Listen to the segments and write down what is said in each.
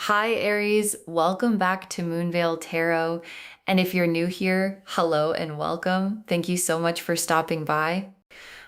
Hi, Aries. Welcome back to Moonveil Tarot. And if you're new here, hello and welcome. Thank you so much for stopping by.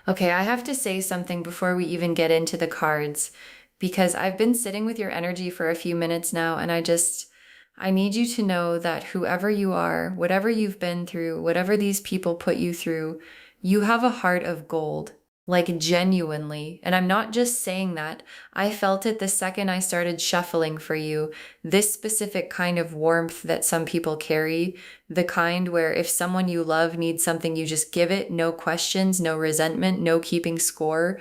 Okay, I have to say something before we even get into the cards because I've been sitting with your energy for a few minutes now, and I need you to know that whoever you are, whatever you've been through, whatever these people put you through, you have a heart of gold. Like genuinely. And I'm not just saying that. I felt it the second I started shuffling for you. This specific kind of warmth that some people carry, the kind where if someone you love needs something, you just give it, no questions, no resentment, no keeping score.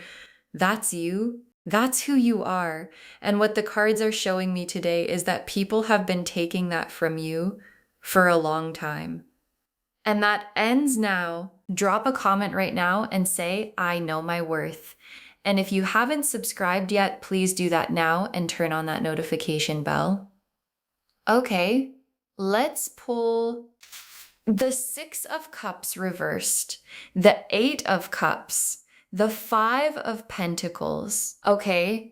That's you. That's who you are. And what the cards are showing me today is that people have been taking that from you for a long time. And that ends now. Drop a comment right now and say, I know my worth. And if you haven't subscribed yet, please do that now and turn on that notification bell. Okay, let's pull the Six of Cups reversed, the Eight of Cups, the Five of Pentacles. Okay,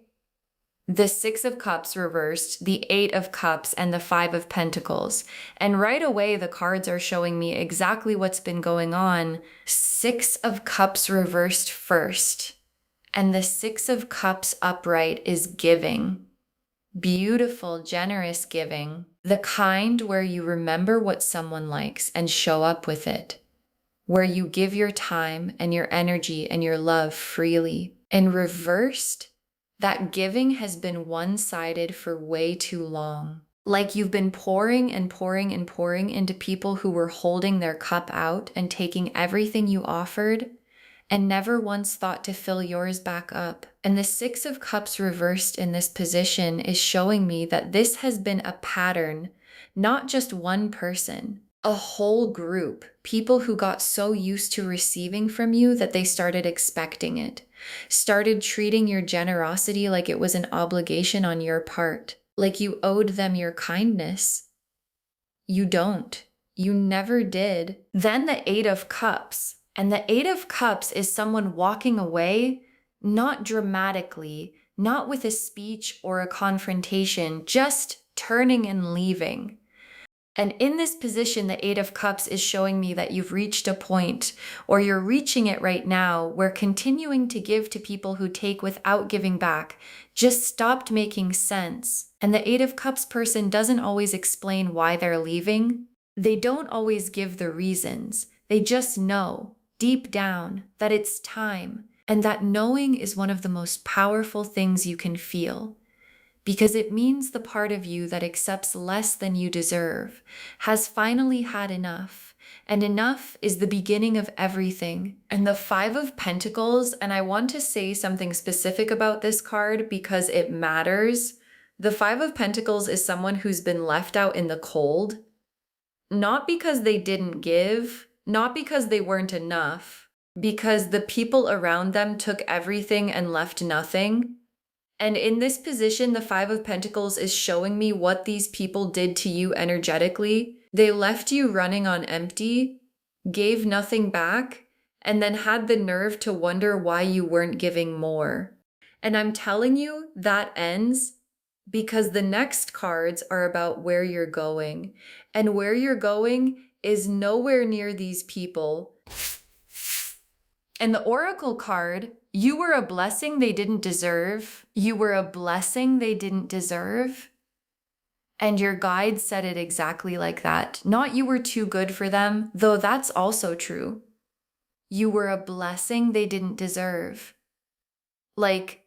the Six of Cups reversed, the Eight of Cups, and the Five of Pentacles. And right away, the cards are showing me exactly what's been going on. Six of Cups reversed first, and the Six of Cups upright is giving. Beautiful, generous giving. The kind where you remember what someone likes and show up with it. Where you give your time and your energy and your love freely. And reversed, that giving has been one-sided for way too long. Like you've been pouring and pouring and pouring into people who were holding their cup out and taking everything you offered and never once thought to fill yours back up. And the Six of Cups reversed in this position is showing me that this has been a pattern, not just one person. A whole group, people who got so used to receiving from you that they started expecting it, started treating your generosity like it was an obligation on your part, like you owed them your kindness. You don't. You never did. Then the Eight of Cups. And the Eight of Cups is someone walking away, not dramatically, not with a speech or a confrontation, just turning and leaving. And in this position, the Eight of Cups is showing me that you've reached a point, or you're reaching it right now, where continuing to give to people who take without giving back just stopped making sense. And the Eight of Cups person doesn't always explain why they're leaving. They don't always give the reasons. They just know, deep down, that it's time. And that knowing is one of the most powerful things you can feel. Because it means the part of you that accepts less than you deserve has finally had enough. And enough is the beginning of everything. And the Five of Pentacles, and I want to say something specific about this card because it matters. The Five of Pentacles is someone who's been left out in the cold. Not because they didn't give, not because they weren't enough, because the people around them took everything and left nothing. And in this position, the Five of Pentacles is showing me what these people did to you energetically. They left you running on empty, gave nothing back, and then had the nerve to wonder why you weren't giving more. And I'm telling you, that ends because the next cards are about where you're going. And where you're going is nowhere near these people. And the Oracle card, you were a blessing they didn't deserve. You were a blessing they didn't deserve. And your guide said it exactly like that. Not you were too good for them, though that's also true. You were a blessing they didn't deserve. Like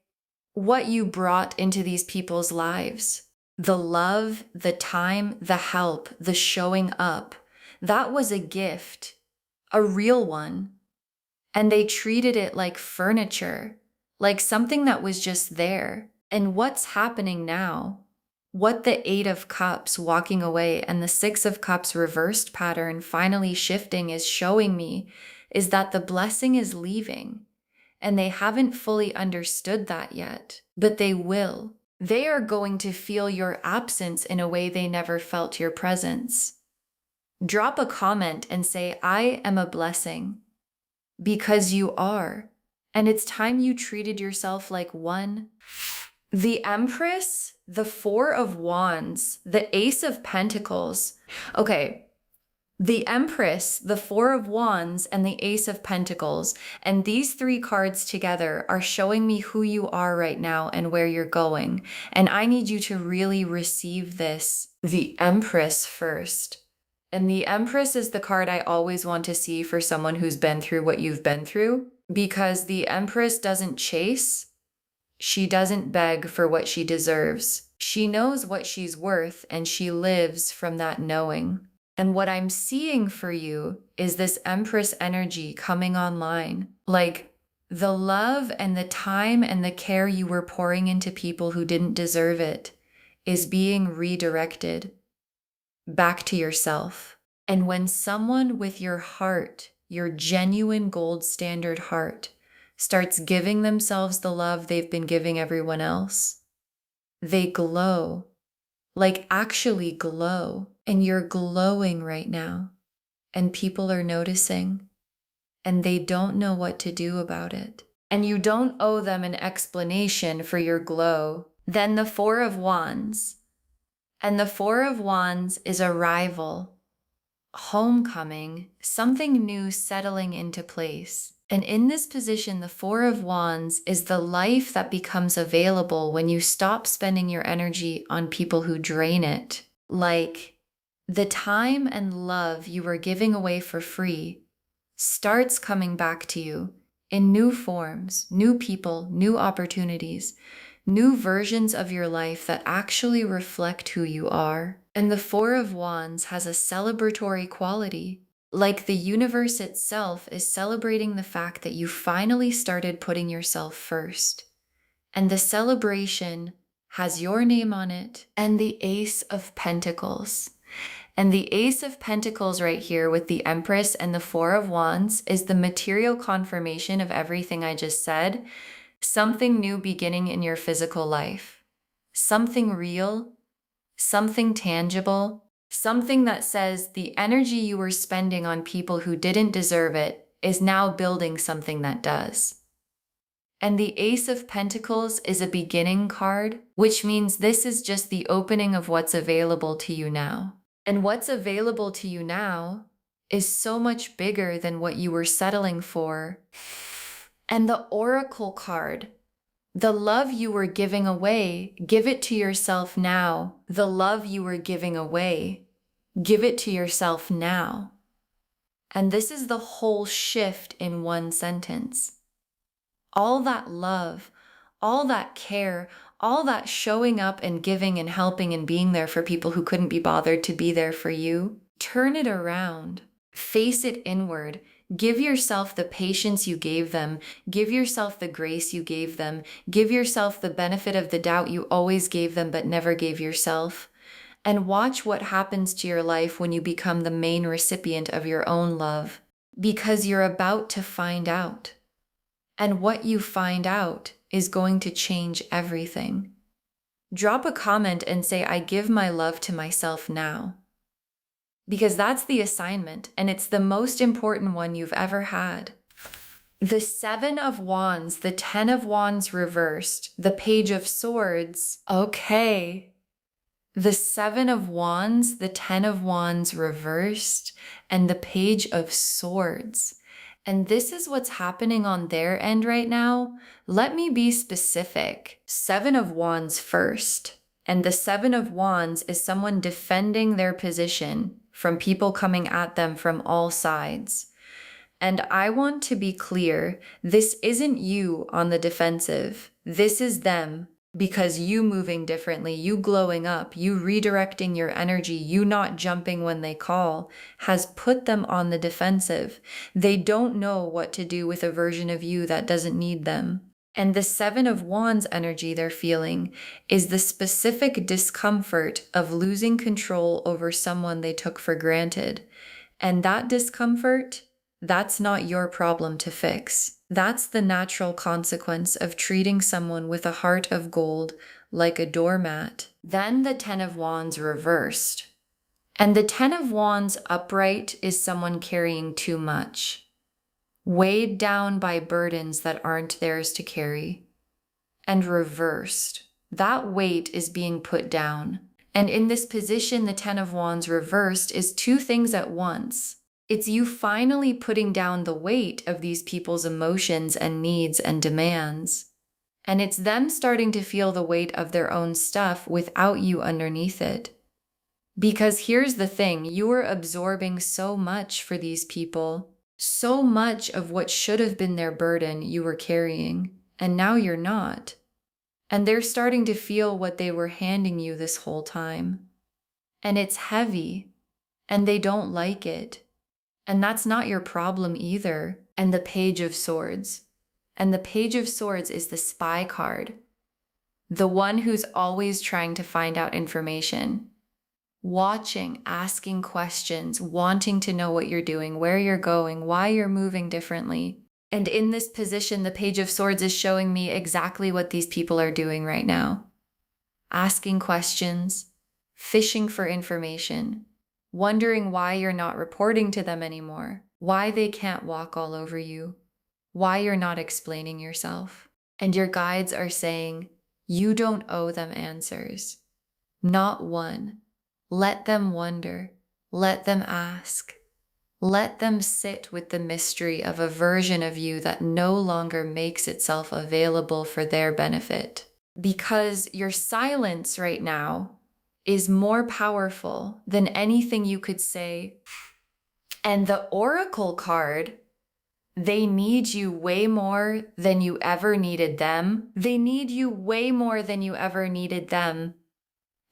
what you brought into these people's lives. The love, the time, the help, the showing up. That was a gift, a real one. And they treated it like furniture, like something that was just there. And what's happening now? What the Eight of Cups walking away and the Six of Cups reversed pattern finally shifting is showing me is that the blessing is leaving. And they haven't fully understood that yet, but they will. They are going to feel your absence in a way they never felt your presence. Drop a comment and say, I am a blessing. Because you are. And it's time you treated yourself like one. The Empress, the Four of Wands, the Ace of Pentacles. Okay, the Empress, the Four of Wands, and the Ace of Pentacles. And these three cards together are showing me who you are right now and where you're going. And I need you to really receive this. The Empress first. And the Empress is the card I always want to see for someone who's been through what you've been through, because the Empress doesn't chase. She doesn't beg for what she deserves. She knows what she's worth, and she lives from that knowing. And what I'm seeing for you is this Empress energy coming online. Like the love and the time and the care you were pouring into people who didn't deserve it is being redirected back to yourself. And when someone with your heart, your genuine gold standard heart, starts giving themselves the love they've been giving everyone else, they glow, like actually glow. And you're glowing right now, and people are noticing, and they don't know what to do about it. And you don't owe them an explanation for your glow. Then the Four of Wands. And the Four of Wands is arrival, homecoming, something new settling into place. And in this position, the Four of Wands is the life that becomes available when you stop spending your energy on people who drain it. Like the time and love you were giving away for free starts coming back to you in new forms, new people, new opportunities, new versions of your life that actually reflect who you are. And the Four of Wands has a celebratory quality. Like the universe itself is celebrating the fact that you finally started putting yourself first. And the celebration has your name on it and the Ace of Pentacles. And the Ace of Pentacles right here with the Empress and the Four of Wands is the material confirmation of everything I just said. Something new beginning in your physical life. Something real, something tangible, something that says the energy you were spending on people who didn't deserve it is now building something that does. And the Ace of Pentacles is a beginning card, which means this is just the opening of what's available to you now. And what's available to you now is so much bigger than what you were settling for. And the Oracle card, the love you were giving away, give it to yourself now. The love you were giving away, give it to yourself now. And this is the whole shift in one sentence. All that love, all that care, all that showing up and giving and helping and being there for people who couldn't be bothered to be there for you, turn it around, face it inward, give yourself the patience you gave them, give yourself the grace you gave them, give yourself the benefit of the doubt you always gave them but never gave yourself, and watch what happens to your life when you become the main recipient of your own love, because you're about to find out. And what you find out is going to change everything. Drop a comment and say, I give my love to myself now. Because that's the assignment, and it's the most important one you've ever had. The Seven of Wands, the Ten of Wands reversed, the Page of Swords. Okay. The Seven of Wands, the Ten of Wands reversed, and the Page of Swords. And this is what's happening on their end right now. Let me be specific. Seven of Wands first. And the Seven of Wands is someone defending their position from people coming at them from all sides. And I want to be clear, this isn't you on the defensive. This is them. Because you moving differently, you glowing up, you redirecting your energy, you not jumping when they call, has put them on the defensive. They don't know what to do with a version of you that doesn't need them. And the Seven of Wands energy they're feeling is the specific discomfort of losing control over someone they took for granted. And that discomfort, that's not your problem to fix. That's the natural consequence of treating someone with a heart of gold like a doormat. Then the Ten of Wands reversed. And the Ten of Wands upright is someone carrying too much, weighed down by burdens that aren't theirs to carry. And reversed. That weight is being put down. And in this position, the Ten of Wands reversed is two things at once. It's you finally putting down the weight of these people's emotions and needs and demands. And it's them starting to feel the weight of their own stuff without you underneath it. Because here's the thing, you were absorbing so much for these people, so much of what should have been their burden you were carrying, and now you're not. And they're starting to feel what they were handing you this whole time. And it's heavy, and they don't like it. And that's not your problem either. And the Page of Swords. And the Page of Swords is the spy card. The one who's always trying to find out information. Watching, asking questions, wanting to know what you're doing, where you're going, why you're moving differently. And in this position, the Page of Swords is showing me exactly what these people are doing right now. Asking questions, fishing for information, wondering why you're not reporting to them anymore, why they can't walk all over you, why you're not explaining yourself. And your guides are saying, you don't owe them answers. Not one. Let them wonder. Let them ask. Let them sit with the mystery of a version of you that no longer makes itself available for their benefit. Because your silence right now is more powerful than anything you could say. And the Oracle card, they need you way more than you ever needed them. They need you way more than you ever needed them.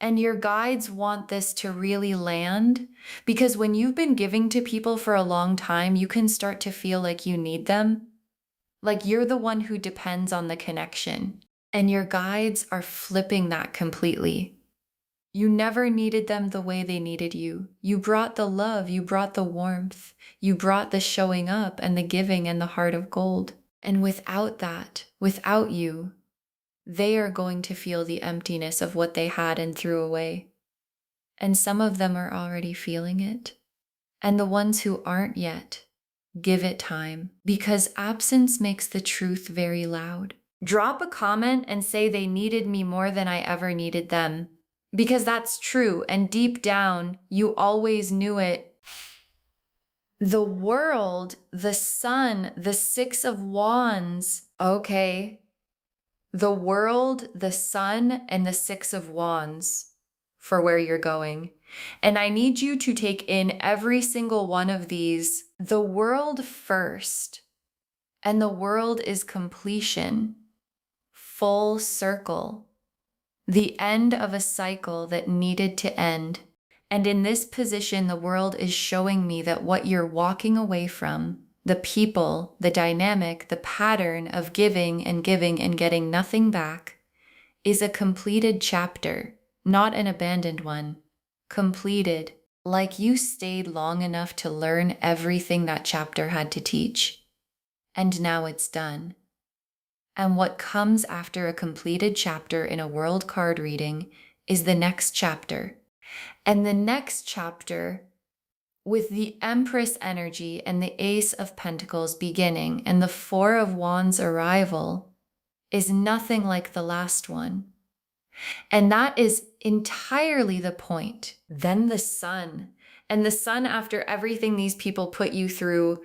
And your guides want this to really land, because when you've been giving to people for a long time, you can start to feel like you need them. Like you're the one who depends on the connection. And your guides are flipping that completely. You never needed them the way they needed you. You brought the love, you brought the warmth, you brought the showing up and the giving and the heart of gold. And without that, without you, they are going to feel the emptiness of what they had and threw away. And some of them are already feeling it. And the ones who aren't yet, give it time, because absence makes the truth very loud. Drop a comment and say they needed me more than I ever needed them, because that's true, and deep down, you always knew it. The world, the sun, the Six of Wands, okay. The world, the sun, and the Six of Wands for where you're going. And I need you to take in every single one of these. The world first. And the world is completion. Full circle. The end of a cycle that needed to end. And in this position, the world is showing me that what you're walking away from, the people, the dynamic, the pattern of giving and getting nothing back, is a completed chapter, not an abandoned one. Completed, like you stayed long enough to learn everything that chapter had to teach. And now it's done. And what comes after a completed chapter in a world card reading is the next chapter. And the next chapter, with the Empress energy and the Ace of Pentacles beginning and the Four of Wands arrival, is nothing like the last one. And that is entirely the point. Then the sun. And the sun, after everything these people put you through,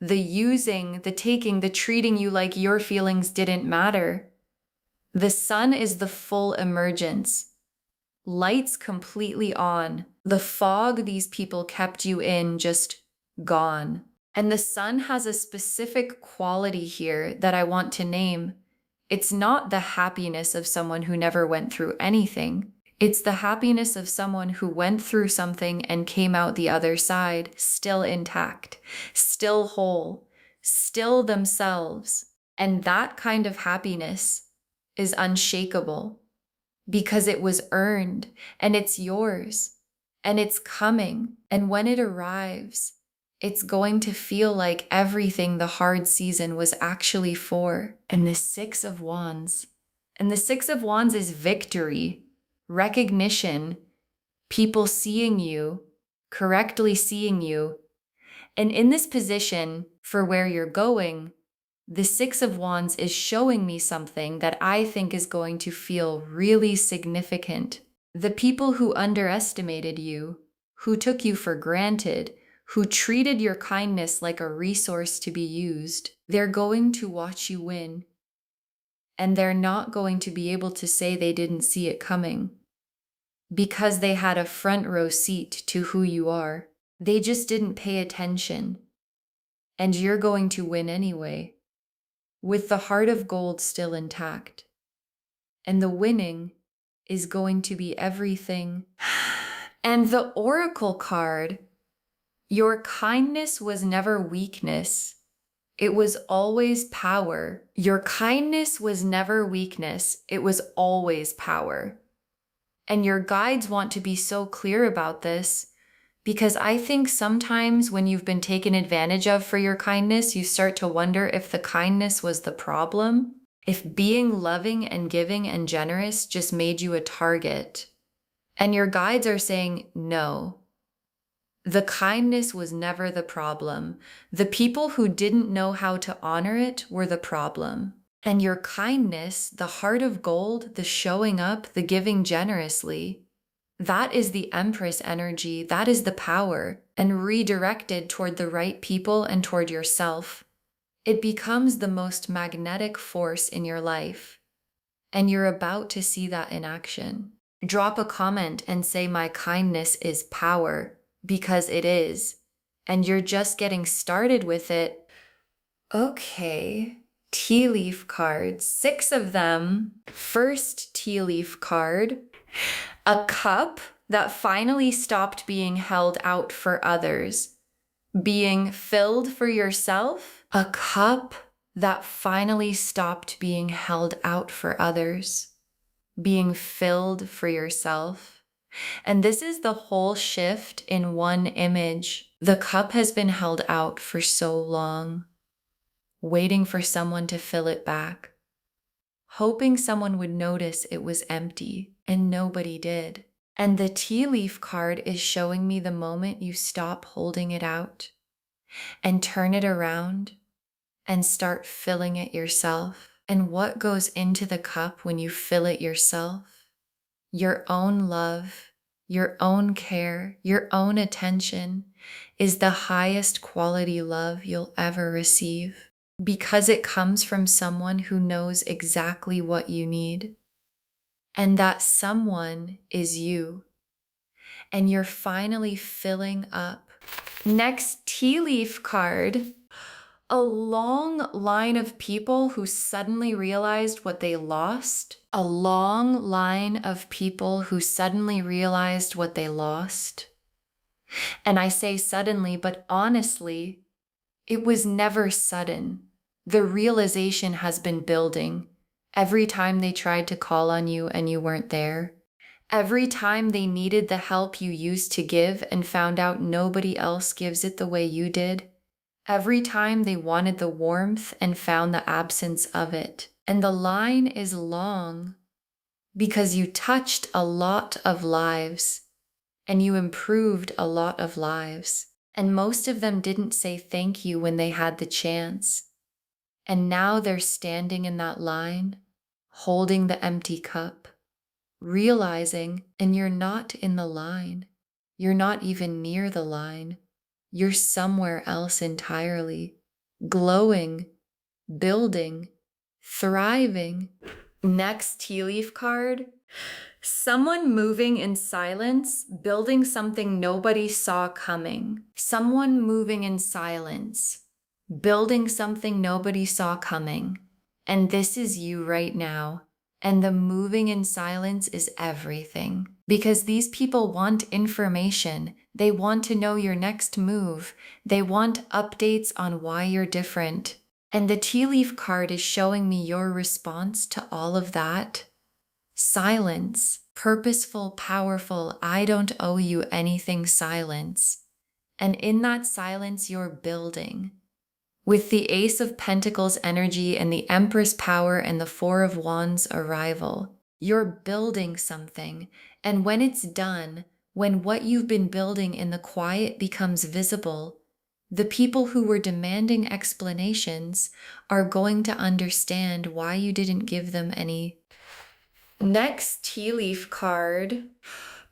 the using, the taking, the treating you like your feelings didn't matter. The sun is the full emergence. Lights completely on. The fog these people kept you in just gone. And the sun has a specific quality here that I want to name. It's not the happiness of someone who never went through anything. It's the happiness of someone who went through something and came out the other side still intact, still whole, still themselves. And that kind of happiness is unshakable. Because it was earned, and it's yours, and it's coming. And when it arrives, it's going to feel like everything the hard season was actually for. And the Six of Wands. And the Six of Wands is victory, recognition, people seeing you, correctly seeing you. And in this position, for where you're going, The Six of Wands is showing me something that I think is going to feel really significant. The people who underestimated you, who took you for granted, who treated your kindness like a resource to be used, they're going to watch you win. And they're not going to be able to say they didn't see it coming, because they had a front row seat to who you are. They just didn't pay attention. And you're going to win anyway, with the heart of gold still intact. And the winning is going to be everything. And the Oracle card, your kindness was never weakness. It was always power. Your kindness was never weakness. It was always power. And your guides want to be so clear about this, because I think sometimes when you've been taken advantage of for your kindness, you start to wonder if the kindness was the problem, if being loving and giving and generous just made you a target. And your guides are saying, no, the kindness was never the problem. The people who didn't know how to honor it were the problem. And your kindness, the heart of gold, the showing up, the giving generously, that is the Empress energy, that is the power, and redirected toward the right people and toward yourself. It becomes the most magnetic force in your life, and you're about to see that in action. Drop a comment and say my kindness is power, because it is, and you're just getting started with it. Okay, tea leaf cards, 6 of them. First tea leaf card, a cup that finally stopped being held out for others, being filled for yourself. A cup that finally stopped being held out for others, being filled for yourself. And this is the whole shift in one image. The cup has been held out for so long, waiting for someone to fill it back, hoping someone would notice it was empty, and nobody did. And the tea leaf card is showing me the moment you stop holding it out and turn it around and start filling it yourself. And what goes into the cup when you fill it yourself? Your own love, your own care, your own attention is the highest quality love you'll ever receive, because it comes from someone who knows exactly what you need. And that someone is you. And you're finally filling up. Next tea leaf card, a long line of people who suddenly realized what they lost. A long line of people who suddenly realized what they lost. And I say suddenly, but honestly, it was never sudden. The realization has been building. Every time they tried to call on you and you weren't there. Every time they needed the help you used to give and found out nobody else gives it the way you did. Every time they wanted the warmth and found the absence of it. And the line is long because you touched a lot of lives and you improved a lot of lives. And most of them didn't say thank you when they had the chance. And now they're standing in that line, holding the empty cup, realizing, and you're not in the line. You're not even near the line. You're somewhere else entirely, glowing, building, thriving. Next tea leaf card, someone moving in silence, building something nobody saw coming. Someone moving in silence, building something nobody saw coming. And this is you right now. And the moving in silence is everything. Because these people want information. They want to know your next move. They want updates on why you're different. And the tea leaf card is showing me your response to all of that. Silence. Purposeful, powerful, I don't owe you anything silence. And in that silence, you're building. With the Ace of Pentacles energy and the Empress power and the Four of Wands arrival, you're building something. And when it's done, when what you've been building in the quiet becomes visible, The people who were demanding explanations are going to understand why you didn't give them any. Next tea leaf card.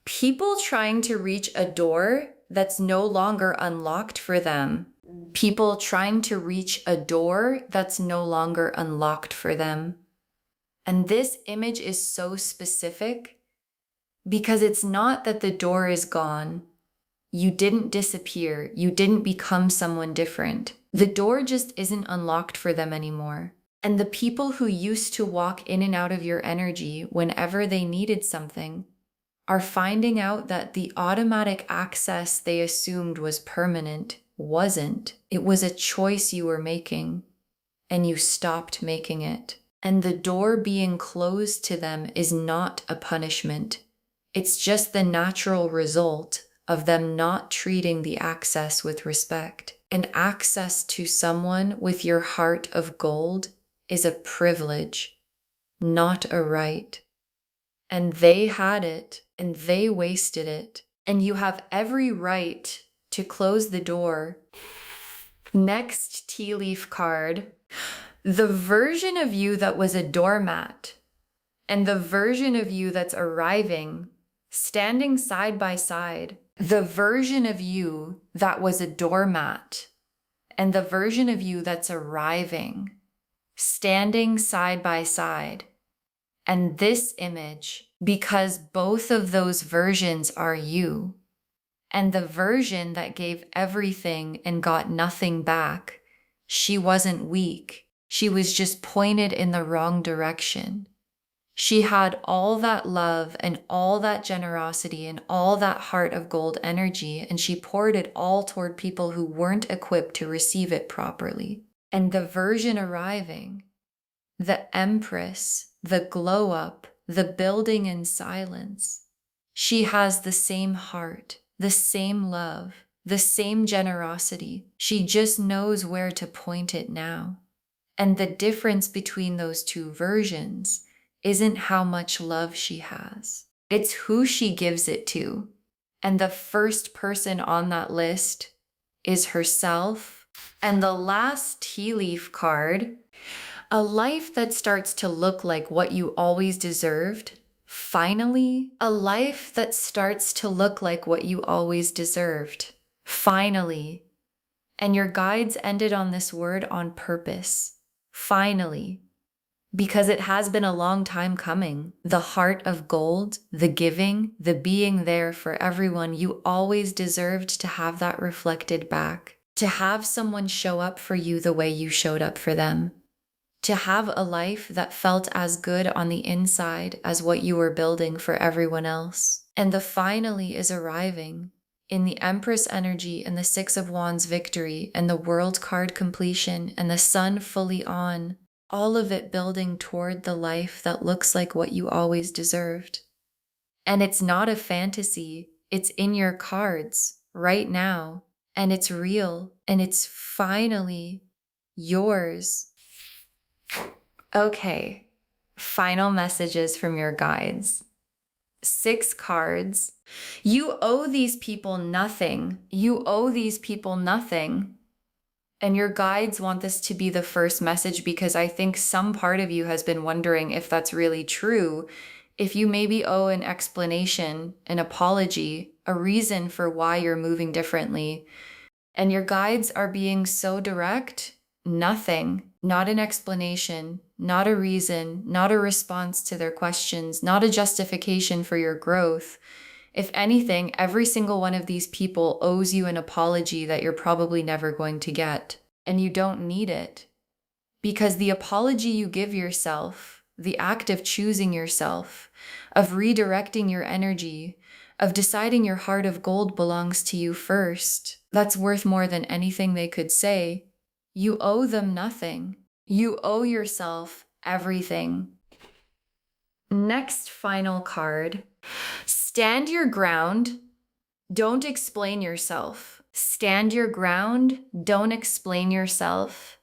People trying to reach a door that's no longer unlocked for them. People trying to reach a door that's no longer unlocked for them. And this image is so specific because it's not that the door is gone. You didn't disappear. You didn't become someone different. The door just isn't unlocked for them anymore. And the people who used to walk in and out of your energy whenever they needed something are finding out that the automatic access they assumed was permanent wasn't. It was a choice you were making, and you stopped making it. And the door being closed to them is not a punishment. It's just the natural result of them not treating the access with respect. And access to someone with your heart of gold is a privilege, not a right. And they had it, and they wasted it. And you have every right to close the door. Next tea leaf card. The version of you that was a doormat and the version of you that's arriving, standing side by side. The version of you that was a doormat and the version of you that's arriving, standing side by side. And this image, because both of those versions are you, and the version that gave everything and got nothing back, she wasn't weak. She was just pointed in the wrong direction. She had all that love and all that generosity and all that heart of gold energy, and she poured it all toward people who weren't equipped to receive it properly. And the version arriving, the Empress, the glow up, the building in silence, she has the same heart, the same love, the same generosity. She just knows where to point it now. And the difference between those two versions isn't how much love she has. It's who she gives it to. And the first person on that list is herself. And the last tea leaf card, a life that starts to look like what you always deserved. Finally, a life that starts to look like what you always deserved. Finally. And your guides ended on this word on purpose. Finally. Because it has been a long time coming. The heart of gold, the giving, the being there for everyone, you always deserved to have that reflected back. To have someone show up for you the way you showed up for them. To have a life that felt as good on the inside as what you were building for everyone else. And the finally is arriving in the Empress energy and the Six of Wands victory and the World card completion and the sun fully on. All of it building toward the life that looks like what you always deserved. And it's not a fantasy. It's in your cards right now. And it's real. And it's finally yours. Okay, final messages from your guides. 6 cards. You owe these people nothing. You owe these people nothing. And your guides want this to be the first message because I think some part of you has been wondering if that's really true. If you maybe owe an explanation, an apology, a reason for why you're moving differently. And your guides are being so direct. Nothing. Not an explanation, not a reason, not a response to their questions, not a justification for your growth. If anything, every single one of these people owes you an apology that you're probably never going to get. And you don't need it. Because the apology you give yourself, the act of choosing yourself, of redirecting your energy, of deciding your heart of gold belongs to you first, that's worth more than anything they could say. You owe them nothing. You owe yourself everything. Next final card. Stand your ground. Don't explain yourself. Stand your ground. Don't explain yourself.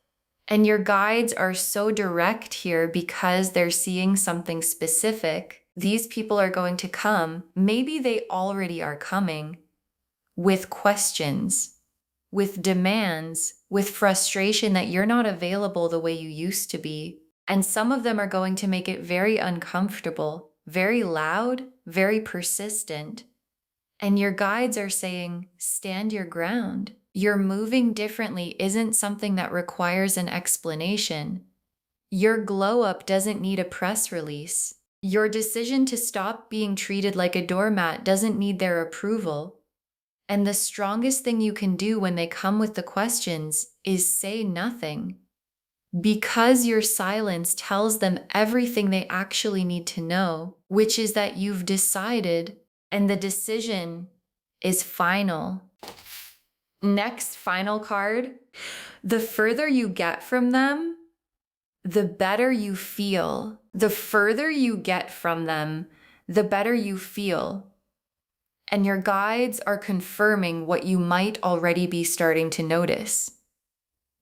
And your guides are so direct here because they're seeing something specific. These people are going to come. Maybe they already are coming with questions. with demands, with frustration that you're not available the way you used to be. And some of them are going to make it very uncomfortable, very loud, very persistent. And your guides are saying, stand your ground. Your moving differently isn't something that requires an explanation. Your glow up doesn't need a press release. Your decision to stop being treated like a doormat doesn't need their approval. And the strongest thing you can do when they come with the questions is say nothing. Because your silence tells them everything they actually need to know, which is that you've decided and the decision is final. Next, final card. The further you get from them, the better you feel. The further you get from them, the better you feel. And your guides are confirming what you might already be starting to notice.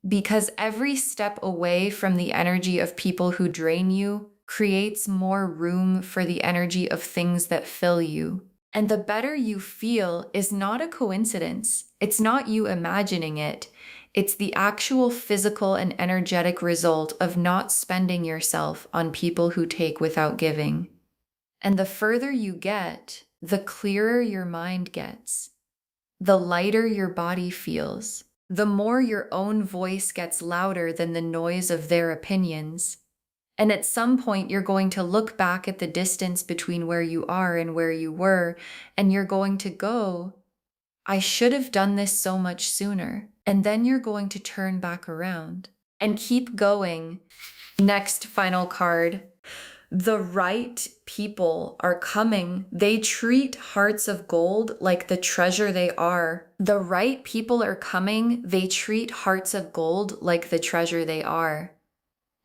Because every step away from the energy of people who drain you creates more room for the energy of things that fill you. And the better you feel is not a coincidence. It's not you imagining it. It's the actual physical and energetic result of not spending yourself on people who take without giving. And the further you get, the clearer your mind gets, the lighter your body feels, the more your own voice gets louder than the noise of their opinions. And at some point, you're going to look back at the distance between where you are and where you were, and you're going to go, I should have done this so much sooner. And then you're going to turn back around and keep going. Next, final card. The right people are coming. They treat hearts of gold like the treasure they are. The right people are coming. They treat hearts of gold like the treasure they are.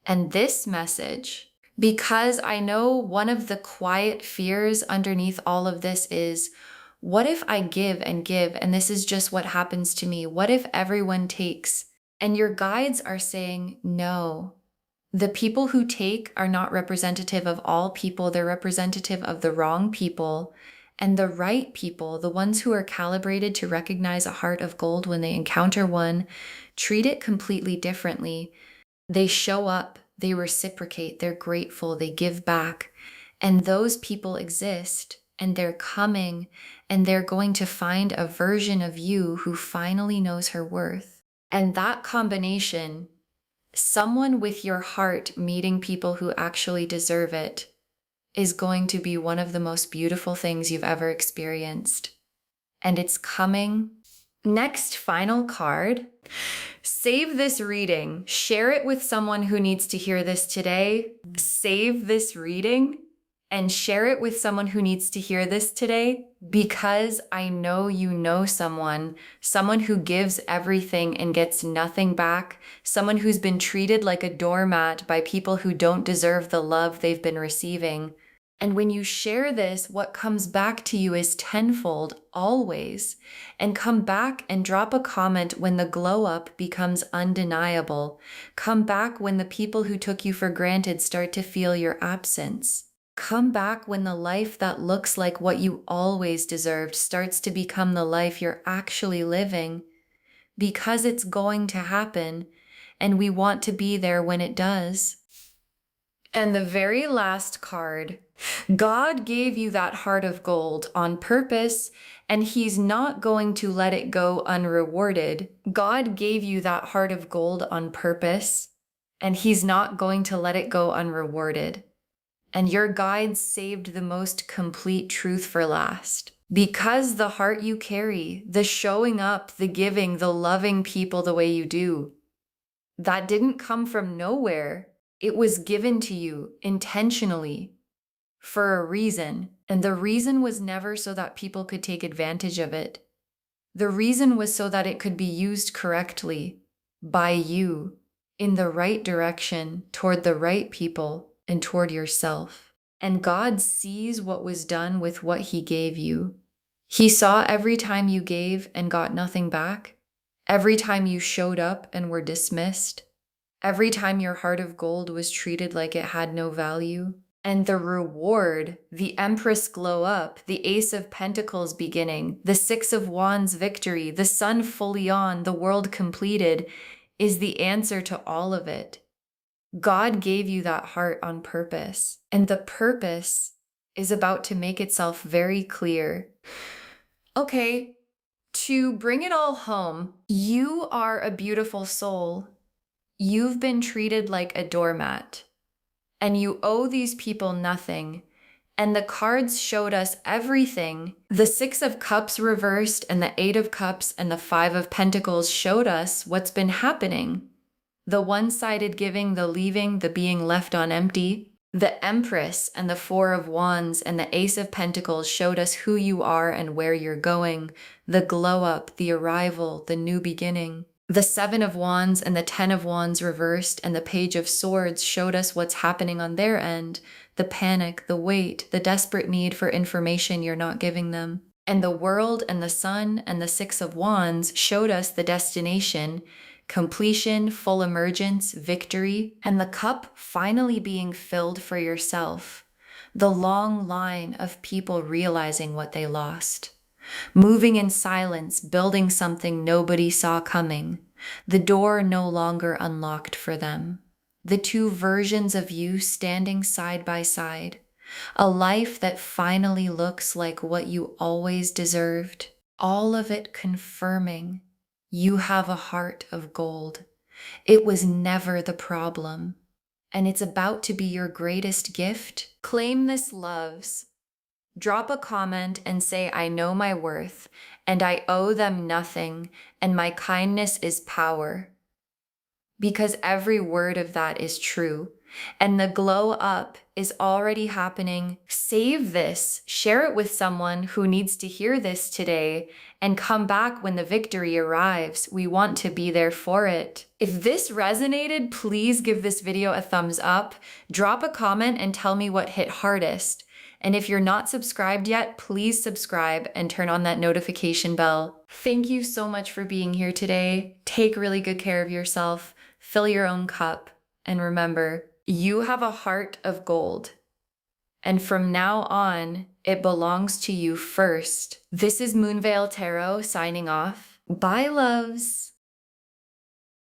And this message, because I know one of the quiet fears underneath all of this is, what if I give and give and this is just what happens to me? What if everyone takes? And your guides are saying, no. The people who take are not representative of all people. They're representative of the wrong people. And the right people, the ones who are calibrated to recognize a heart of gold when they encounter one, treat it completely differently. They show up, they reciprocate, they're grateful, they give back. And those people exist, and they're coming, and they're going to find a version of you who finally knows her worth. And that combination, someone with your heart meeting people who actually deserve it, is going to be one of the most beautiful things you've ever experienced. And it's coming. Next, final card. Save this reading. Share it with someone who needs to hear this today. Save this reading and share it with someone who needs to hear this today, because I know you know someone who gives everything and gets nothing back, someone who's been treated like a doormat by people who don't deserve the love they've been receiving. And when you share this, what comes back to you is tenfold, always. And come back and drop a comment when the glow up becomes undeniable. Come back when the people who took you for granted start to feel your absence. Come back when the life that looks like what you always deserved starts to become the life you're actually living. Because it's going to happen, and we want to be there when it does. And the very last card, God gave you that heart of gold on purpose, and He's not going to let it go unrewarded. God gave you that heart of gold on purpose, and He's not going to let it go unrewarded. And your guides saved the most complete truth for last. Because the heart you carry, the showing up, the giving, the loving people the way you do, that didn't come from nowhere. It was given to you intentionally for a reason. And the reason was never so that people could take advantage of it. The reason was so that it could be used correctly by you in the right direction toward the right people and toward yourself. And God sees what was done with what He gave you. He saw every time you gave and got nothing back, every time you showed up and were dismissed, every time your heart of gold was treated like it had no value. And the reward, the Empress glow up, the Ace of Pentacles beginning, the Six of Wands victory, the sun fully on, the world completed, is the answer to all of it. God gave you that heart on purpose, and the purpose is about to make itself very clear. Okay, to bring it all home, you are a beautiful soul. You've been treated like a doormat, and you owe these people nothing. And the cards showed us everything. The Six of Cups reversed and the Eight of Cups and the Five of Pentacles showed us what's been happening. The one-sided giving, the leaving, the being left on empty. The Empress and the Four of Wands and the Ace of Pentacles showed us who you are and where you're going. The glow up, the arrival, the new beginning. The Seven of Wands and the Ten of Wands reversed and the Page of Swords showed us what's happening on their end. The panic, the wait, the desperate need for information you're not giving them. And the World and the Sun and the Six of Wands showed us the destination, completion, full emergence, victory, and the cup finally being filled for yourself. The long line of people realizing what they lost. Moving in silence, building something nobody saw coming. The door no longer unlocked for them. The two versions of you standing side by side. A life that finally looks like what you always deserved. All of it confirming you have a heart of gold. It was never the problem. And it's about to be your greatest gift. Claim this, loves. Drop a comment and say, I know my worth, and I owe them nothing, and my kindness is power. Because every word of that is true, and the glow up is already happening. Save this, share it with someone who needs to hear this today, and come back when the victory arrives. We want to be there for it. If this resonated, please give this video a thumbs up, drop a comment and tell me what hit hardest. And if you're not subscribed yet, please subscribe and turn on that notification bell. Thank you so much for being here today. Take really good care of yourself, fill your own cup, and remember, you have a heart of gold. And from now on, it belongs to you first. This is Moonveil Tarot signing off. Bye, loves.